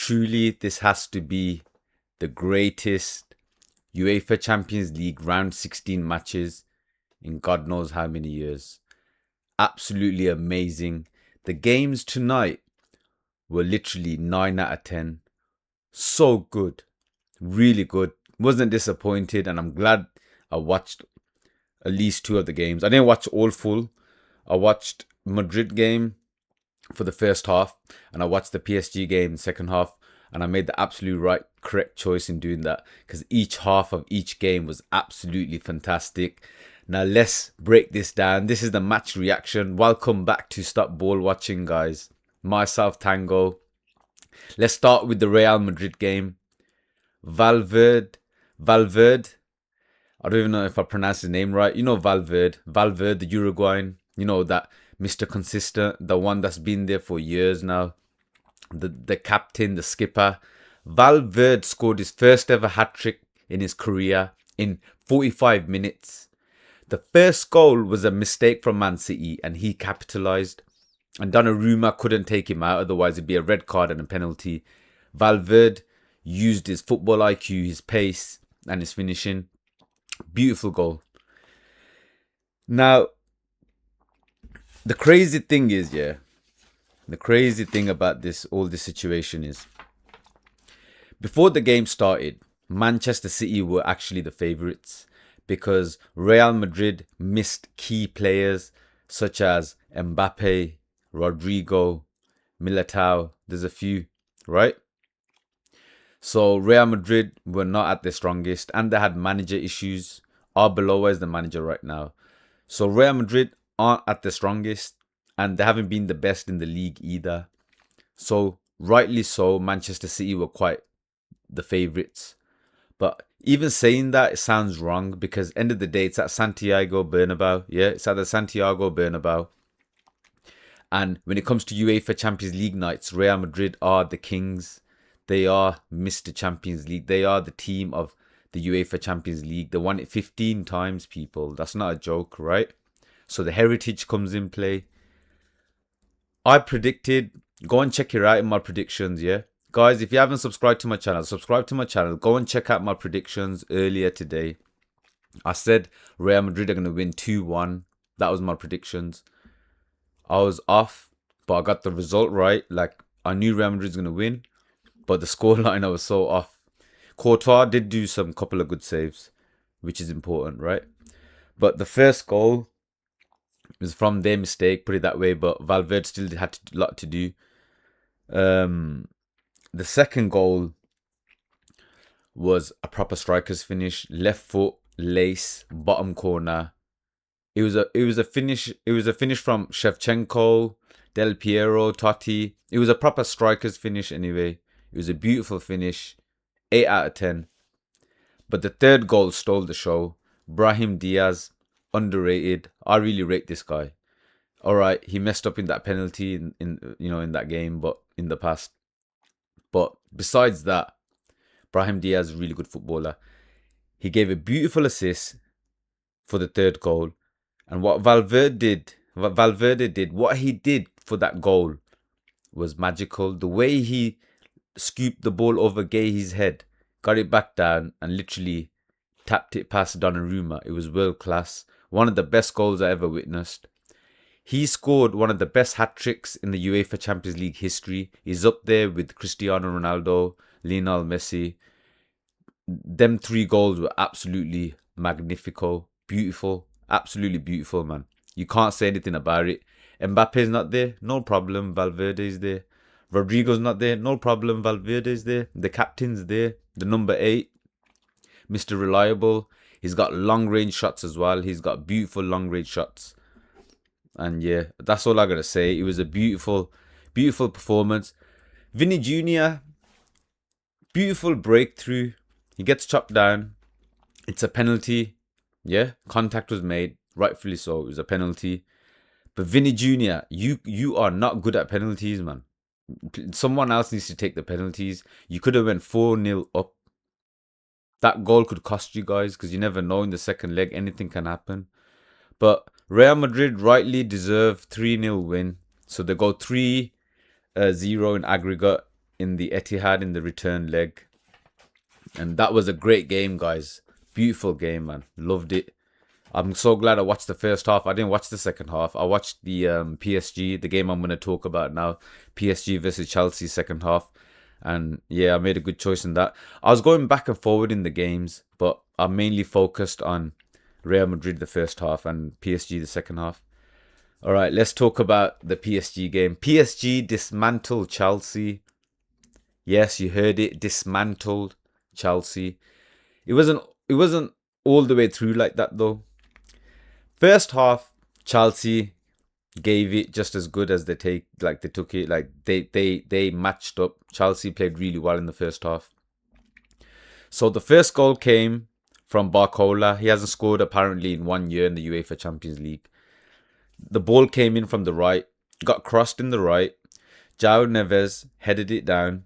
truly, this has to be the greatest UEFA Champions League round 16 matches in God knows how many years. Absolutely amazing. The games tonight were literally 9 out of 10. So good. Really good. Wasn't disappointed, and I'm glad I watched at least two of the games. I didn't watch all full. I watched Madrid game for the first half, and I watched the PSG game in the second half, and I made the absolute correct choice in doing that because each half of each game was absolutely fantastic. Now let's break this down. This is the match reaction. Welcome back to Stop Ball Watching, guys. Myself, Tango. Let's start with the Real Madrid game. Valverde. I don't even know if I pronounced his name right. You know Valverde, the Uruguayan. You know, that Mr. Consistent, the one that's been there for years now. The captain, the skipper. Valverde scored his first ever hat-trick in his career in 45 minutes. The first goal was a mistake from Man City and he capitalised. And Donnarumma couldn't take him out, otherwise it'd be a red card and a penalty. Valverde used his football IQ, his pace and his finishing. Beautiful goal. Now, the crazy thing is, the crazy thing about all this situation is, before the game started, Manchester City were actually the favourites because Real Madrid missed key players such as Mbappe, Rodrigo, Militao. There's a few, right? So Real Madrid were not at their strongest and they had manager issues. Arbeloa is the manager right now. So Real Madrid aren't at the strongest and they haven't been the best in the league either. So rightly so, Manchester City were quite the favourites. But even saying that, it sounds wrong because end of the day, it's at Santiago Bernabeu. Yeah, it's at the Santiago Bernabeu. And when it comes to UEFA Champions League nights, Real Madrid are the kings. They are Mr. Champions League. They are the team of the UEFA Champions League. They won it 15 times, people. That's not a joke, right? So the heritage comes in play. I predicted, go and check it out in my predictions, yeah? Guys, if you haven't subscribed to my channel, subscribe to my channel. Go and check out my predictions earlier today. I said Real Madrid are going to win 2-1. That was my predictions. I was off, but I got the result right. Like, I knew Real Madrid's going to win, but the scoreline, I was so off. Courtois did do some couple of good saves, which is important, right? But the first goal was from their mistake, put it that way, but Valverde still had a lot to do. The second goal was a proper striker's finish, left foot, lace, bottom corner. It was a finish from Shevchenko, Del Piero, Totti. It was a proper striker's finish anyway. It was a beautiful finish. 8 out of 10. But the third goal stole the show. Brahim Diaz, underrated. I really rate this guy. All right, he messed up in that penalty in that game, but in the past. But besides that, Brahim Diaz is a really good footballer. He gave a beautiful assist for the third goal. And what Valverde did, what he did for that goal was magical. The way he scooped the ball over Guehi's head, got it back down and literally tapped it past Donnarumma. It was world class. One of the best goals I ever witnessed. He scored one of the best hat-tricks in the UEFA Champions League history. He's up there with Cristiano Ronaldo, Lionel Messi. Them 3 goals were absolutely magnifico. Beautiful. Absolutely beautiful, man. You can't say anything about it. Mbappe's not there. No problem. Valverde's there. Rodrigo's not there. No problem. Valverde's there. The captain's there. The number 8. Mr. Reliable. He's got long-range shots as well. He's got beautiful long-range shots. And yeah, that's all I gotta say. It was a beautiful, beautiful performance. Vinny Jr., beautiful breakthrough. He gets chopped down. It's a penalty. Yeah, contact was made. Rightfully so. It was a penalty. But Vinny Jr., you are not good at penalties, man. Someone else needs to take the penalties. You could have went 4-0 up. That goal could cost you guys because you never know in the second leg. Anything can happen. But Real Madrid rightly deserve 3-0 win. So they go 3-0 in aggregate. in the Etihad in the return leg. And that was a great game, guys. Beautiful game, man. Loved it. I'm so glad I watched the first half. I didn't watch the second half. I watched the PSG, the game I'm going to talk about now. PSG versus Chelsea second half. And yeah, I made a good choice in that. I was going back and forward in the games, but I mainly focused on Real Madrid the first half and PSG the second half. All right, let's talk about the PSG game. PSG dismantled Chelsea. Yes, you heard it. Dismantled Chelsea. It wasn't all the way through like that though. First half, Chelsea gave it just as good as they took it. Like they matched up. Chelsea played really well in the first half. So the first goal came from Barcola. He hasn't scored apparently in 1 year in the UEFA Champions League. The ball came in from the right, got crossed in the right. João Neves headed it down.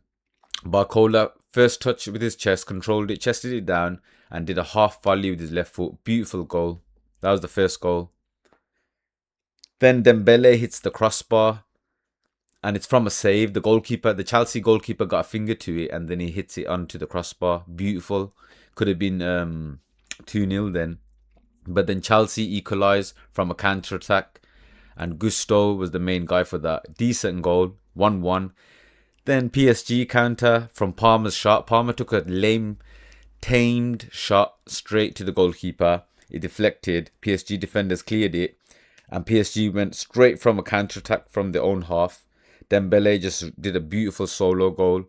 Barcola first touch with his chest, controlled it, chested it down, and did a half volley with his left foot. Beautiful goal. That was the first goal. Then Dembele hits the crossbar, and it's from a save. The Chelsea goalkeeper, got a finger to it, and then he hits it onto the crossbar. Beautiful. Could have been 2-0 then. But then Chelsea equalised from a counter-attack, and Gusto was the main guy for that. Decent goal, 1-1. Then PSG counter from Palmer's shot. Palmer took a lame, tamed shot straight to the goalkeeper. It deflected. PSG defenders cleared it. And PSG went straight from a counter-attack from their own half. Dembele just did a beautiful solo goal.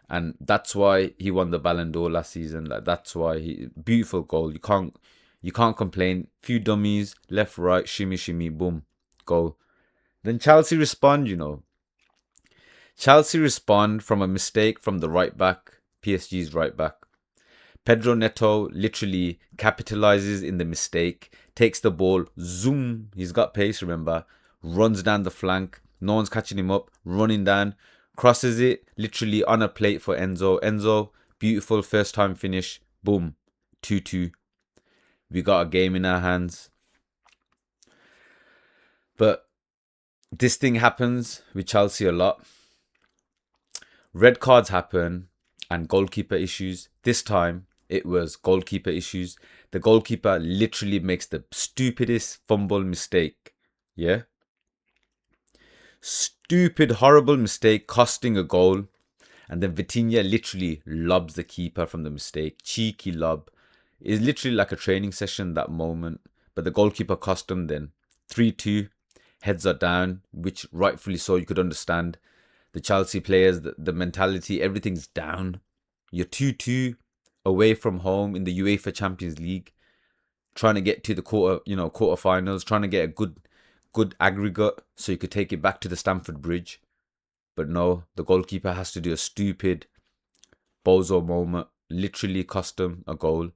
And that's why he won the Ballon d'Or last season. That's why beautiful goal. You can't complain. Few dummies, left, right, shimmy, shimmy, boom, goal. Then Chelsea respond, Chelsea respond from a mistake from the right back, PSG's right back. Pedro Neto literally capitalizes in the mistake, takes the ball, zoom, he's got pace, remember, runs down the flank, no one's catching him up, running down, crosses it, literally on a plate for Enzo. Enzo, beautiful first time finish, boom, 2-2. We got a game in our hands. But this thing happens with Chelsea a lot. Red cards happen and goalkeeper issues. This time it was goalkeeper issues. The goalkeeper literally makes the stupidest fumble mistake. Yeah? Stupid, horrible mistake costing a goal. And then Vitinha literally lobs the keeper from the mistake. Cheeky lob. It's literally like a training session that moment. But the goalkeeper cost him then. 3-2. Heads are down, which rightfully so, you could understand. The Chelsea players, the mentality, everything's down. You're 2-2 away from home in the UEFA Champions League, trying to get to the quarterfinals, trying to get a good aggregate so you could take it back to the Stamford Bridge. But no, the goalkeeper has to do a stupid bozo moment, literally cost him a goal.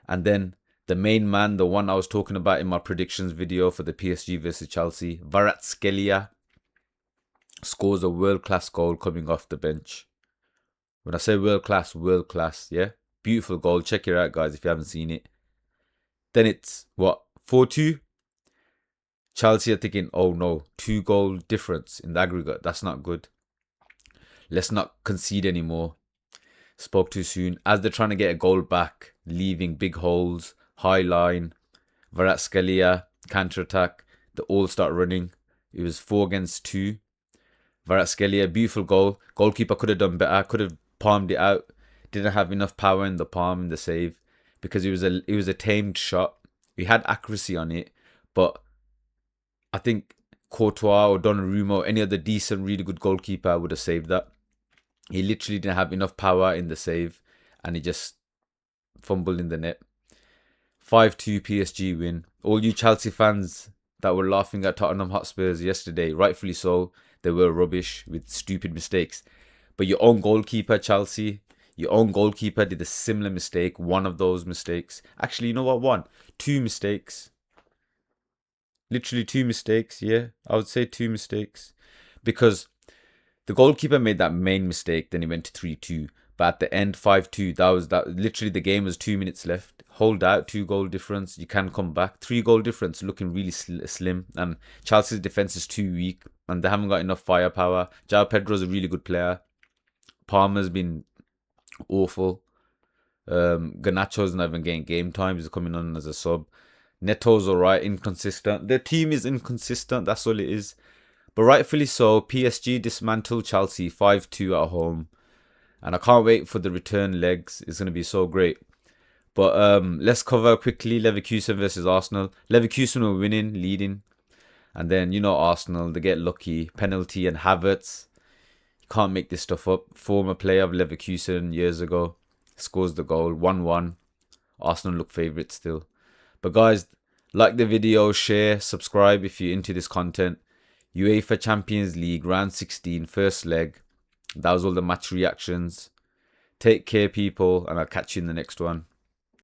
And then the main man, the one I was talking about in my predictions video for the PSG versus Chelsea, Kvaratskhelia, scores a world-class goal coming off the bench. When I say world-class, yeah? Beautiful goal. Check it out, guys, if you haven't seen it. Then it's, 4-2? Chelsea are thinking, oh no, 2-goal difference in the aggregate. That's not good. Let's not concede anymore. Spoke too soon. As they're trying to get a goal back, leaving big holes, high line, Kvaratskhelia, counter-attack, they all start running. It was 4-2. Kvaratskhelia, beautiful goal. Goalkeeper could have done better, could have palmed it out. Didn't have enough power in the palm in the save because it was a tamed shot. He had accuracy on it, but I think Courtois or Donnarumma or any other decent, really good goalkeeper would have saved that. He literally didn't have enough power in the save and he just fumbled in the net. 5-2 PSG win. All you Chelsea fans that were laughing at Tottenham Hotspurs yesterday, rightfully so, they were rubbish with stupid mistakes. But your own goalkeeper, Chelsea, your own goalkeeper did a similar mistake. One of those mistakes. Actually, you know what? 2 mistakes. Literally 2 mistakes, yeah. I would say 2 mistakes. Because the goalkeeper made that main mistake, then he went to 3-2. But at the end, 5-2, that literally the game was 2 minutes left. Hold out, 2-goal difference. You can come back. 3-goal difference, looking really slim. And Chelsea's defense is too weak. And they haven't got enough firepower. João Pedro's a really good player. Palmer's been awful. Garnacho's not even getting game time. He's coming on as a sub. Neto's alright, inconsistent. Their team is inconsistent. That's all it is. But rightfully so. PSG dismantled Chelsea 5-2 at home. And I can't wait for the return legs. It's going to be so great. But let's cover quickly Leverkusen versus Arsenal. Leverkusen were winning, leading. And then, Arsenal, they get lucky. Penalty and Havertz. You can't make this stuff up. Former player of Leverkusen years ago. Scores the goal. 1-1. Arsenal look favourites still. But guys, like the video, share, subscribe if you're into this content. UEFA Champions League, round 16, first leg. That was all the match reactions. Take care, people, and I'll catch you in the next one.